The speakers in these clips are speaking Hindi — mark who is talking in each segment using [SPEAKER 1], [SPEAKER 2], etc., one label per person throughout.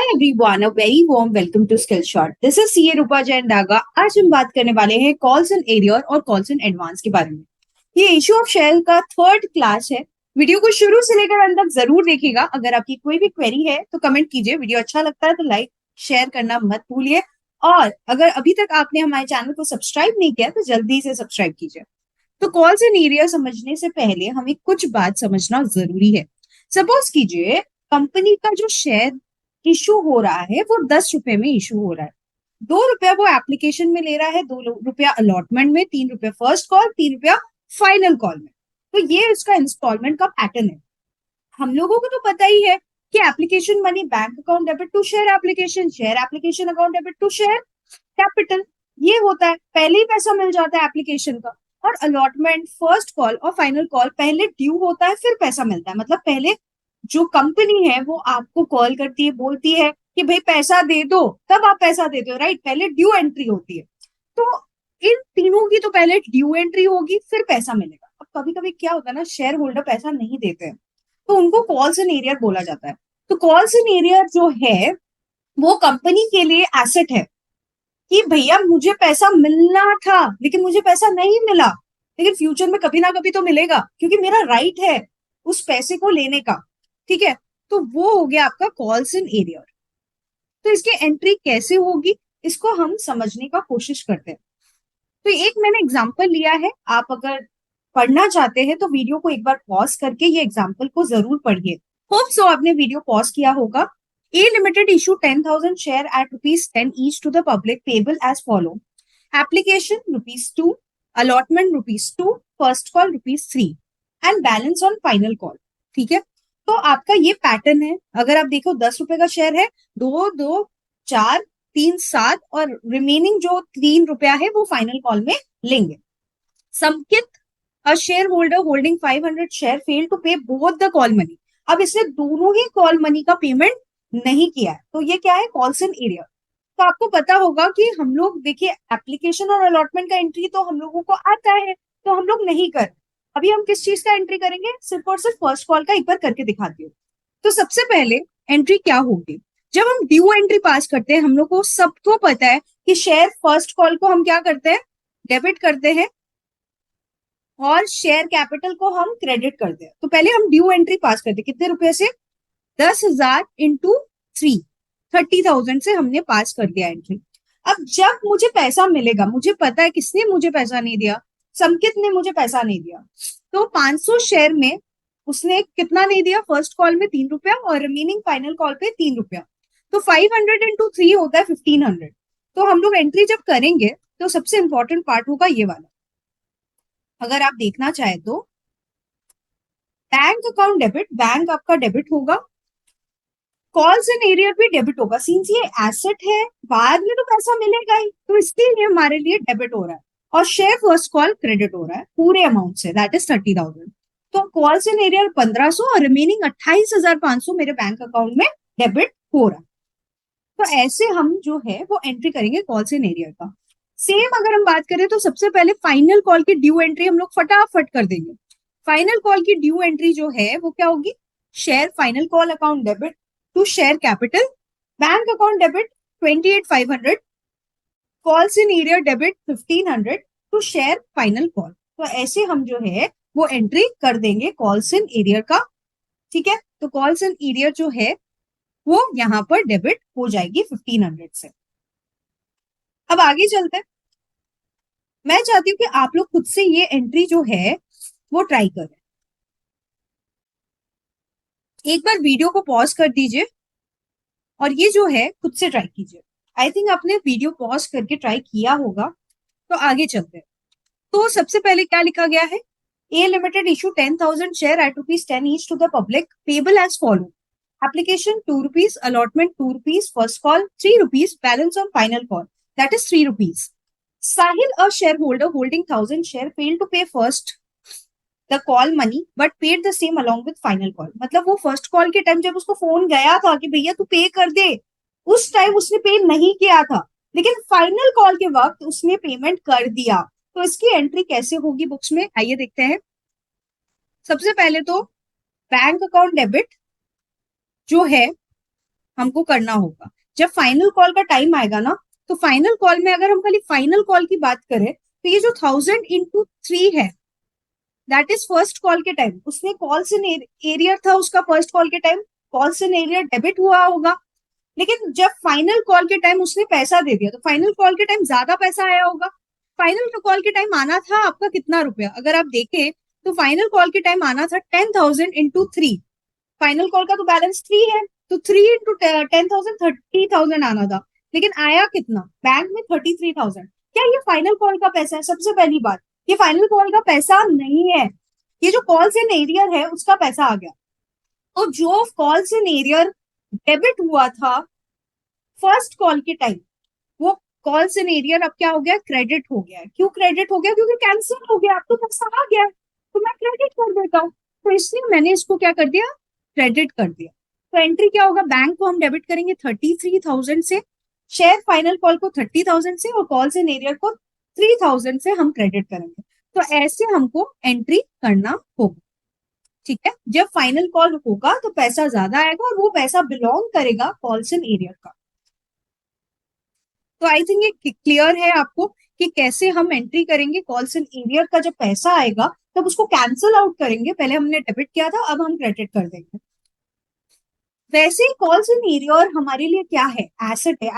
[SPEAKER 1] everyone, a very warm welcome to Skillshot. This is CA रूपा जैन डागा. आज हम बात करने वाले हैं कॉल्स इन एरियर और कॉल्स इन एडवांस के बारे में. ये इशू ऑफ शेल का थर्ड क्लास है. वीडियो को शुरू से लेकर अंत तक जरूर देखिएगा. अगर आपकी कोई भी क्वेरी है तो कमेंट कीजिए. वीडियो अच्छा लगता है तो लाइक शेयर करना मत भूलिए. और अगर अभी तक आपने हमारे चैनल को सब्सक्राइब नहीं किया तो जल्दी से सब्सक्राइब कीजिए. तो कॉल्स इन एरियर समझने से पहले हमें कुछ बात समझना जरूरी है. सपोज कीजिए कंपनी का जो शेयर इशू हो रहा है वो 10 रुपए में इशू हो रहा है. 2 रुपया वो एप्लीकेशन में ले रहा है, 2 रुपया अलॉटमेंट में, 3 रुपया फर्स्ट कॉल, 3 रुपया फाइनल कॉल में. तो ये इसका इंस्टॉलमेंट का पैटर्न है. हम लोगों को तो पता ही है कि application money bank account debit to share application account debit to share capital. ये होता है, पहले ही पैसा मिल जाता है एप्लीकेशन का. और अलॉटमेंट, फर्स्ट कॉल और फाइनल कॉल पहले ड्यू होता है फिर पैसा मिलता है. मतलब पहले जो कंपनी है वो आपको कॉल करती है, बोलती है कि भाई पैसा दे दो, तब आप पैसा देते हो, राइट. पहले ड्यू एंट्री होती है. तो इन तीनों की तो पहले ड्यू एंट्री होगी फिर पैसा मिलेगा. अब कभी कभी क्या होता है ना, शेयर होल्डर पैसा नहीं देते हैं तो उनको कॉल्स इन एरियर बोला जाता है. तो कॉल्स इन एरियर जो है वो कंपनी के लिए एसेट है कि भैया मुझे पैसा मिलना था लेकिन मुझे पैसा नहीं मिला, लेकिन फ्यूचर में कभी ना कभी तो मिलेगा क्योंकि मेरा राइट है उस पैसे को लेने का. ठीक है, तो वो हो गया आपका कॉल्स इन एरियर. तो इसकी एंट्री कैसे होगी इसको हम समझने का कोशिश करते हैं. तो एक मैंने एग्जांपल लिया है. आप अगर पढ़ना चाहते हैं तो वीडियो को एक बार पॉज करके ये एग्जांपल को जरूर पढ़िए. होप सो आपने वीडियो पॉज किया होगा. A limited issue 10,000 share at ₹10 each to the public payable as follow. Application ₹2, allotment ₹2, first call ₹3 and balance on final call. ठीक है, तो आपका ये पैटर्न है. अगर आप देखो 10 रुपए का शेयर है, 2, 2, 4, 3, 7 और रिमेनिंग जो 3 रुपया है वो फाइनल कॉल में लेंगे. Sankit a share holder holding 500 share fail to pay both the call money. अब इसने दोनों ही कॉल मनी का पेमेंट नहीं किया है तो ये क्या है, कॉल्स इन एरियर. तो आपको पता होगा कि हम लोग देखिए एप्लीकेशन और अलॉटमेंट का एंट्री तो हम लोगों को आता है तो हम लोग नहीं कर. अभी हम किस चीज का एंट्री करेंगे, सिर्फ और सिर्फ फर्स्ट कॉल का एक बार करके दिखाती हूँ. तो सबसे पहले एंट्री क्या होगी, जब हम ड्यू एंट्री पास करते हैं, हम लोग को सबको पता है कि शेयर फर्स्ट कॉल को हम क्या करते हैं, डेबिट करते हैं और शेयर कैपिटल को हम क्रेडिट करते हैं. तो पहले हम ड्यू एंट्री पास करते हैं कितने रुपए से, 10,000 इंटू 3, 30,000 से हमने पास कर दिया एंट्री. अब जब मुझे पैसा मिलेगा, मुझे पता है किसने मुझे पैसा नहीं दिया, संकित ने मुझे पैसा नहीं दिया. तो 500 शेयर में उसने कितना नहीं दिया, फर्स्ट कॉल में 3 रुपया और रिमेनिंग फाइनल कॉल पे 3 रुपया. तो 500 इंटू 3 होता है 1500. तो हम लोग एंट्री जब करेंगे तो सबसे इंपॉर्टेंट पार्ट होगा ये वाला. अगर आप देखना चाहे तो बैंक अकाउंट डेबिट, बैंक आपका डेबिट होगा, कॉल्स इन एरियर भी डेबिट होगा. सिंस ये एसेट है बाद में तो पैसा मिलेगा ही, तो इसलिए हमारे लिए डेबिट हो रहा है. और शेयर फर्स्ट कॉल क्रेडिट हो रहा है पूरे अमाउंट से, दैट इज 30,000. तो कॉल्स इन एरियर 1,500 और रिमेनिंग 28,500 मेरे बैंक अकाउंट में डेबिट हो रहा है. तो ऐसे हम जो है वो एंट्री करेंगे कॉल्स इन एरियर का. सेम अगर हम बात करें तो सबसे पहले फाइनल कॉल की ड्यू एंट्री हम लोग फटाफट कर देंगे. फाइनल कॉल की ड्यू एंट्री जो है वो क्या होगी, share final call account debit to share capital, bank account debit 28,500, calls in arrear debit 1,500 to share final call. तो ऐसे हम जो है वो एंट्री कर देंगे कॉल्स इन एरियर का. ठीक है, तो कॉल्स इन एरियर जो है वो यहां पर डेबिट हो जाएगी 1,500 से. अब आगे चलते हैं. मैं चाहती हूँ कि आप लोग खुद से ये एंट्री जो है वो ट्राई करें. एक बार वीडियो को पॉज कर दीजिए और ये जो है खुद से ट्राई कीजिए. आई थिंक आपने वीडियो पॉज करके ट्राई किया होगा. तो आगे चलते हैं. तो सबसे पहले क्या लिखा गया है, a limited issue 10,000 share at ₹10 each to the public payable as follow. Application ₹2, allotment ₹2, first call ₹3, balance on final call that is ₹3. Sahil, a shareholder holding 1,000 share, failed to pay first the call money but paid the same along with final call. मतलब वो फर्स्ट कॉल के टाइम जब उसको फोन गया था कि भैया तू पे कर दे, उस टाइम उसने पे नहीं किया था, लेकिन फाइनल कॉल के वक्त उसने पेमेंट कर दिया. तो इसकी एंट्री कैसे होगी बुक्स में, आइए देखते हैं. सबसे पहले तो बैंक अकाउंट डेबिट जो है हमको करना होगा। जब फाइनल कॉल का टाइम आएगा ना, तो फाइनल कॉल में अगर हम खाली फाइनल कॉल की बात करें, तो ये जो 1000 × 3 है, दैट इज फर्स्ट कॉल के टाइम। उसने कॉल्स इन एरियर था उसका फर्स्ट कॉल के time, calls in arrear debit हुआ होगा। लेकिन जब फाइनल कॉल के टाइम उसने पैसा दे दिया, तो फाइनल कॉल के टाइम ज्यादा पैसा आया होगा। फाइनल कॉल के टाइम आना था आपका कितना रुपया, अगर आप देखें तो फाइनल कॉल के टाइम आना था 10,000 × 3। फाइनल कॉल का तो बैलेंस 3 है, तो 3 × 10,000 30,000 आना था। लेकिन आया कितना बैंक में? 33,000। क्या ये फाइनल कॉल का पैसा है? सबसे पहली बात, ये फाइनल कॉल का पैसा नहीं है, ये जो कॉल्स इन एरियर है उसका पैसा आ गया। तो जो कॉल्स इन एरियर डेबिट हुआ था फर्स्ट कॉल के टाइम, वो कॉल्स इन एरियर अब क्या हो गया? क्रेडिट हो गया है। क्यों क्रेडिट हो गया? क्योंकि कैंसिल हो गया, अब तो पैसा आ गया है, तो मैं क्रेडिट कर देता हूँ। तो इसलिए मैंने इसको क्या कर दिया? क्रेडिट कर दिया। तो एंट्री क्या होगा? बैंक को हम डेबिट करेंगे 33,000 से, शेयर फाइनल कॉल को 30,000 से, और कॉल्स इन एरियर को 3,000 से हम क्रेडिट करेंगे। तो ऐसे हमको एंट्री करना होगा, ठीक है। जब फाइनल कॉल होगा तो पैसा ज्यादा आएगा, और वो पैसा बिलोंग करेगा कॉल्स इन एरियर का। तो आई थिंक ये क्लियर है आपको कि कैसे हम एंट्री करेंगे कॉल्स इन एरियर का। जब पैसा आएगा तब उसको कैंसिल आउट करेंगे, पहले हमने डेबिट किया था, अब हम क्रेडिट कर देंगे। वैसे ही कॉल्स इन एरियर हमारे लिए क्या है? एसेट है।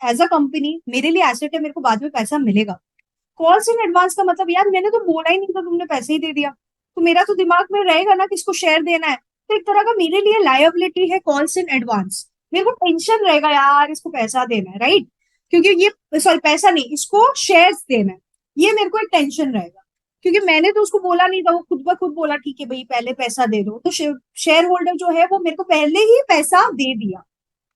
[SPEAKER 1] एज अ कंपनी मेरे लिए एसेट है, मेरे को बाद में पैसा मिलेगा। कॉल्स इन एडवांस का मतलब, यार मैंने तो बोला ही नहीं था, तुमने पैसे ही दे दिया, तो मेरा तो दिमाग में रहेगा ना किसको शेयर देना है। तो एक तरह का मेरे लिए लायबिलिटी है कॉल्स इन एडवांस। मेरे को टेंशन रहेगा, यार इसको पैसा देना है, राइट? क्योंकि ये, सॉरी पैसा नहीं, इसको शेयर्स देना है, ये मेरे को एक टेंशन रहेगा। क्योंकि मैंने तो उसको बोला नहीं था, वो खुद ब खुद बोला ठीक है भाई पहले पैसा दे दो, तो शेयर होल्डर जो है वो मेरे को पहले ही पैसा दे दिया।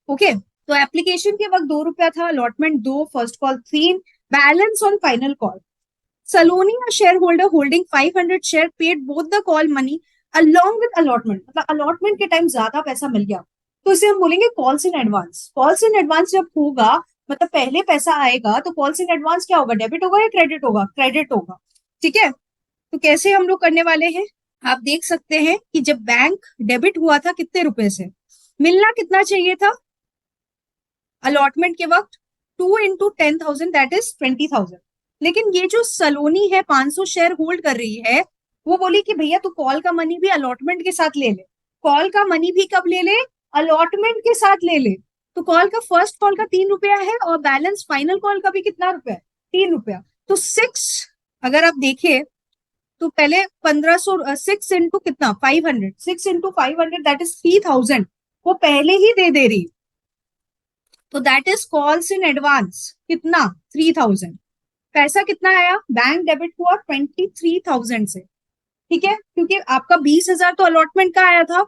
[SPEAKER 1] ओके, तो एप्लीकेशन के वक्त 2 रुपया था, allotment 2, first call 3, balance on final call. Saloni, a shareholder holding 500 share, paid both the call money along with allotment। मतलब अलॉटमेंट के टाइम ज्यादा पैसा मिल गया, तो इसे हम बोलेंगे calls in advance. Calls in advance जब होगा, मतलब पहले पैसा आएगा, तो कॉल्स इन एडवांस क्या होगा? डेबिट होगा या क्रेडिट होगा? क्रेडिट होगा, ठीक है। तो कैसे हम लोग करने वाले हैं? आप देख सकते हैं कि जब बैंक डेबिट हुआ था कितने रुपए से, मिलना कितना चाहिए था अलॉटमेंट के वक्त? 2 × 10,000, दैट इज 20,000। लेकिन ये जो सलोनी है 500 शेयर होल्ड कर रही है, वो बोली कि भैया तू कॉल का मनी भी अलॉटमेंट के साथ ले ले। कॉल का मनी भी कब ले ले? अलॉटमेंट के साथ ले ले। तो कॉल का फर्स्ट कॉल का 3 रुपया है, और बैलेंस फाइनल कॉल का भी कितना रुपया है? 3 रुपया। तो 6, अगर आप देखें तो पहले 1500, 6 × कितना? 500, 6 × 500 दैट इज 3,000, वो पहले ही दे रही। तो that is calls in advance. कितना? 3,000। पैसा कितना आया? बैंक डेबिट हुआ 23,000 से, ठीक है, क्योंकि आपका 20,000 तो अलॉटमेंट का आया था,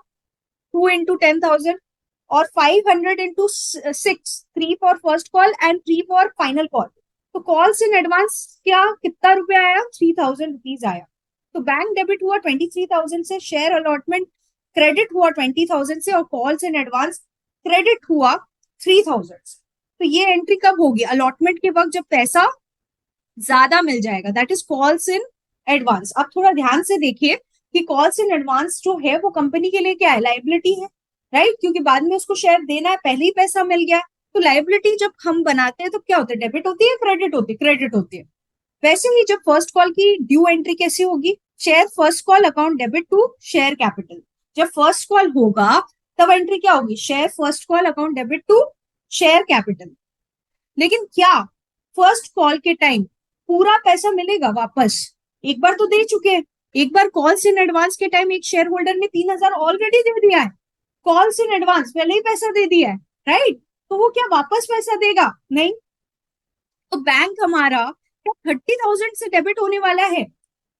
[SPEAKER 1] 2 × 10,000, और 500 × 6, 3 for first call and 3 for final call. तो कॉल्स इन एडवांस क्या कितना रुपया आया? 3,000 रुपीज आया। तो बैंक डेबिट हुआ 23,000 से, शेयर अलॉटमेंट क्रेडिट हुआ 20,000 से, और कॉल्स इन एडवांस क्रेडिट हुआ 3,000 से। तो ये एंट्री कब होगी? अलॉटमेंट के वक्त जब पैसा ज्यादा मिल जाएगा, that is calls in advance. अब थोड़ा ध्यान से देखिए कि कॉल्स इन एडवांस जो है वो कंपनी के लिए क्या है? लाइबिलिटी है, राइट? क्योंकि बाद में उसको शेयर देना है, पहले ही पैसा मिल गया। तो लाइबिलिटी जब हम बनाते हैं तो क्या होता है? डेबिट होती है, क्रेडिट होती है? क्रेडिट होती है। वैसे ही जब फर्स्ट कॉल की ड्यू एंट्री कैसी होगी? Share first call account debit to share capital. जब फर्स्ट कॉल होगा तब एंट्री क्या होगी? Share first call account debit to share capital. लेकिन क्या फर्स्ट कॉल के टाइम पूरा पैसा मिलेगा वापस? एक बार तो दे चुके हैं, एक बार कॉल्स इन एडवांस के टाइम एक शेयर होल्डर ने 3,000 ऑलरेडी दे दिया है, कॉल्स इन एडवांस पहले ही पैसा दे दिया है, राइट? तो वो क्या वापस पैसा देगा? नहीं। तो बैंक हमारा 30,000 से डेबिट होने वाला है,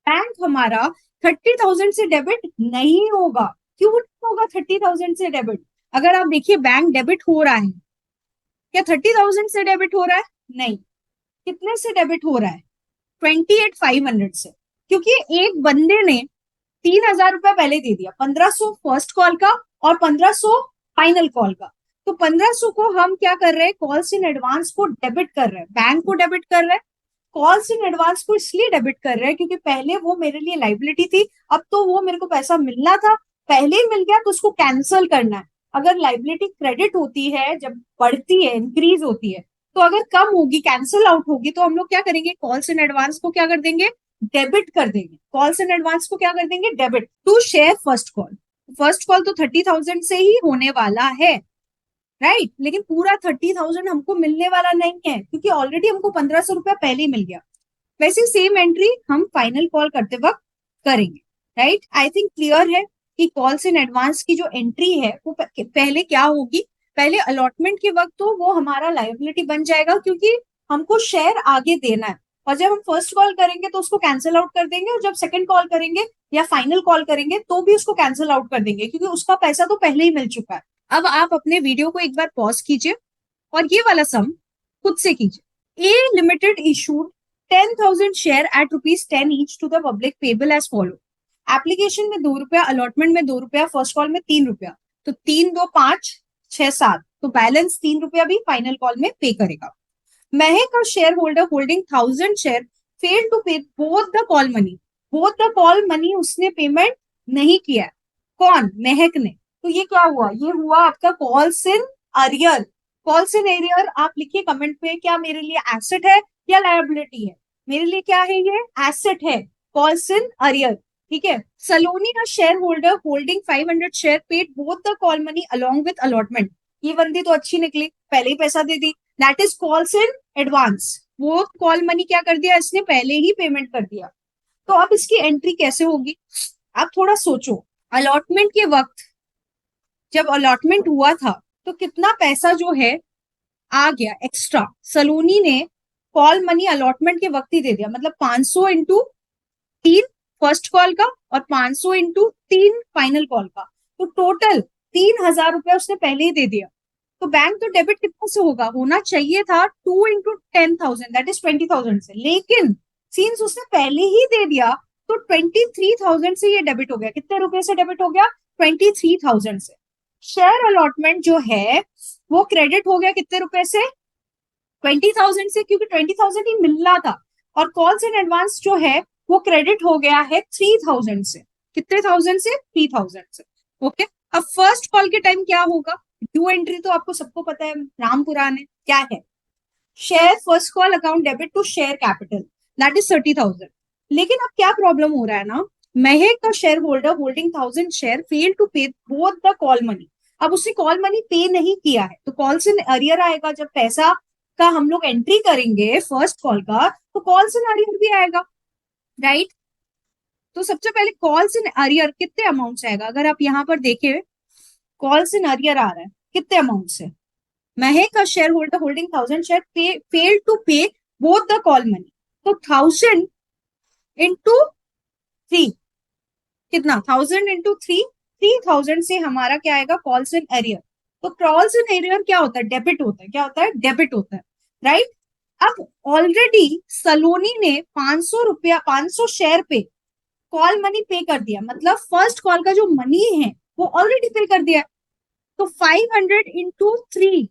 [SPEAKER 1] बैंक हमारा 30,000 से डेबिट नहीं होगा। क्यों नहीं होगा 30,000 से डेबिट? अगर आप देखिए बैंक डेबिट हो रहा है, क्या 30,000 से डेबिट हो रहा है? नहीं। कितने से डेबिट हो रहा है? 28,500 से, क्योंकि एक बंदे ने 3,000 रुपया पहले दे दिया, 1,500 फर्स्ट कॉल का और 1,500 फाइनल कॉल का। तो 1,500 को हम क्या कर रहे हैं? कॉल्स इन एडवांस को डेबिट कर रहे हैं, बैंक को डेबिट कर रहे हैं। कॉल्स इन एडवांस को इसलिए डेबिट कर रहे हैं क्योंकि पहले वो मेरे लिए लाइबिलिटी थी, अब तो वो मेरे को पैसा मिलना था, पहले ही मिल गया, तो उसको कैंसिल करना है। अगर लाइबिलिटी क्रेडिट होती है, जब बढ़ती है, इंक्रीज होती है, तो अगर कम होगी, कैंसिल आउट होगी, तो हम लोग क्या करेंगे, कॉल्स इन एडवांस को क्या कर देंगे, डेबिट कर देंगे। कॉल्स इन एडवांस को क्या कर देंगे, debit to share first call. First call तो 30,000 से ही होने वाला है, राइट। लेकिन पूरा 30,000 हमको मिलने वाला नहीं है, क्योंकि ऑलरेडी हमको 1,500 रुपया पहले ही मिल गया। वैसे सेम एंट्री हम फाइनल कॉल करते वक्त करेंगे, राइट। आई थिंक क्लियर है कि कॉल्स इन एडवांस की जो एंट्री है वो पहले क्या होगी, पहले अलॉटमेंट के वक्त तो वो हमारा लायबिलिटी बन जाएगा, क्योंकि हमको शेयर आगे देना है। और जब हम फर्स्ट कॉल करेंगे तो उसको कैंसिल आउट कर देंगे, और जब सेकंड कॉल करेंगे या फाइनल कॉल करेंगे तो भी उसको कैंसिल आउट कर देंगे, क्योंकि उसका पैसा तो पहले ही मिल चुका है। अब आप अपने वीडियो को एक बार पॉज कीजिए और ये वाला सम खुद से कीजिए। A limited issued 10,000 share at ₹10 each to the public payable as follow. Application में ₹2, अलॉटमेंट में ₹2, फर्स्ट कॉल में ₹3। तो 3, 2, 5, 6, 7, तो बैलेंस ₹3 भी फाइनल कॉल में पे करेगा। महक और share holder holding 1,000 share fail to pay both the call money. Both the call money उसने पेमेंट नहीं किया। कौन, महक ने। तो ये क्या हुआ, ये हुआ आपका calls in arrear. Calls in arrear आप लिखिए कमेंट पे, क्या मेरे लिए एसेट है या लायबिलिटी है। मेरे लिए क्या है, ये एसेट है, कॉल्स इन अरियर, ठीक है। सलोनी का share holder holding 500 share paid both the call money along with allotment. ये बंदी तो अच्छी निकली, पहले ही पैसा दे दी, that is calls in advance. वो कॉल मनी क्या कर दिया, इसने पहले ही पेमेंट कर दिया। तो अब इसकी एंट्री कैसे होगी, आप थोड़ा सोचो। अलॉटमेंट के वक्त, जब अलॉटमेंट हुआ था, तो कितना पैसा जो है आ गया एक्स्ट्रा, सलोनी ने कॉल मनी अलॉटमेंट के वक्त ही दे दिया। मतलब 500 इंटू 3 फर्स्ट कॉल का और 500 इंटू 3 फाइनल कॉल का, तो टोटल 3,000 रुपया उसने पहले ही दे दिया। तो बैंक तो डेबिट कितना से होगा, होना चाहिए था 2 इंटू 10,000 दैट इज 20,000 से, लेकिन सीन्स उसने पहले ही दे दिया तो 23,000 से ये डेबिट हो गया। कितने रुपए से डेबिट हो गया, 23,000 से। शेयर अलॉटमेंट जो है वो क्रेडिट हो गया कितने रुपए से, 20,000 से, क्योंकि 20,000 ही मिल रहा था। और कॉल्स इन एडवांस जो है वो क्रेडिट हो गया है 3,000 से। कितने थाउजेंड से, 3,000 से, ओके। अब फर्स्ट कॉल के टाइम क्या होगा, ड्यू एंट्री तो आपको सबको पता है, राम पुराण है, क्या है, share first call account debit to share capital that is 30,000। लेकिन अब क्या प्रॉब्लम हो रहा है ना, महक का share holder holding 1,000 share fail to pay both the call money. अब उसने कॉल मनी पे नहीं किया है, तो कॉल्स इन अरियर आएगा। जब पैसा का हम लोग एंट्री करेंगे फर्स्ट कॉल का, तो कॉल्स इन अरियर भी आएगा, राइट। तो सबसे पहले कॉल्स इन अरियर कितने अमाउंट से आएगा, अगर आप यहाँ पर देखें कॉल्स इन अरियर आ रहा है कितने अमाउंट से, महक का share holder holding 1,000 share fail to pay both the call money. तो 1,000 इंटू 3, कितना, 1,000 इंटू 3, 3,000 से हमारा क्या आएगा, कॉल्स इन एरियर। तो कॉल्स इन एरियर क्या होता है, डेबिट होता है, क्या होता है, डेबिट होता है, राइट। अब ऑलरेडी सलोनी ने 500 रुपया, 500 शेयर पे कॉल मनी पे कर दिया, मतलब फर्स्ट कॉल का जो मनी है वो ऑलरेडी पे कर दिया। तो 500 इंटू 3,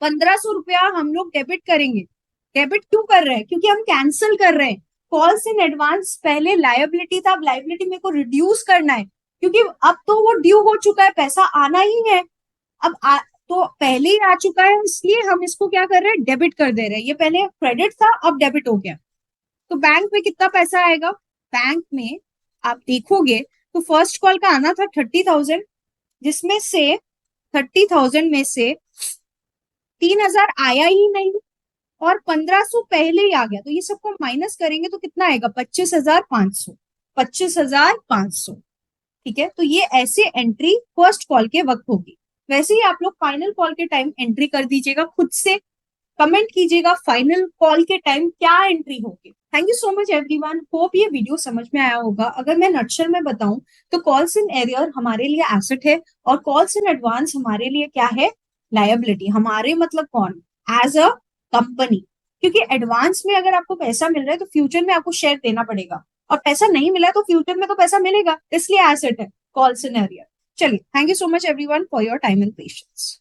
[SPEAKER 1] 1,500 रुपया हम लोग डेबिट करेंगे। डेबिट क्यों कर रहे हैं, क्योंकि हम कैंसिल कर रहे हैं। कॉल्स इन एडवांस पहले लायबिलिटी था, अब लायबिलिटी मेरे को रिड्यूस करना है, क्योंकि अब तो वो ड्यू हो चुका है, पैसा आना ही है। तो पहले ही आ चुका है, इसलिए हम इसको क्या कर रहे हैं, डेबिट कर दे रहे हैं। ये पहले क्रेडिट था, अब डेबिट हो गया। तो बैंक में कितना पैसा आएगा, बैंक में आप देखोगे तो फर्स्ट कॉल का आना था 30,000, जिसमें से 30,000 में से 3,000 आया ही नहीं और 1,500 पहले ही आ गया। तो ये सबको माइनस करेंगे तो कितना आएगा, 25,500, 25,500, ठीक है। तो ये ऐसे एंट्री फर्स्ट कॉल के वक्त होगी। वैसे ही आप लोग फाइनल कॉल के टाइम एंट्री कर दीजिएगा, खुद से कमेंट कीजिएगा फाइनल कॉल के टाइम क्या एंट्री होगी। Thank you so much everyone, hope ये वीडियो समझ में आया होगा। अगर मैं नटशल में बताऊं तो कॉल्स इन एरियर हमारे लिए एसेट है और कॉल्स इन एडवांस हमारे लिए क्या है, लायबिलिटी। हमारे मतलब कौन, एज अ कंपनी, क्योंकि एडवांस में अगर आपको पैसा मिल रहा है तो फ्यूचर में आपको शेयर देना पड़ेगा, और पैसा नहीं मिला है तो फ्यूचर में तो पैसा मिलेगा, इसलिए एसेट है कॉल्स इन एरियर। चलिए, thank you so much everyone for your time and patience.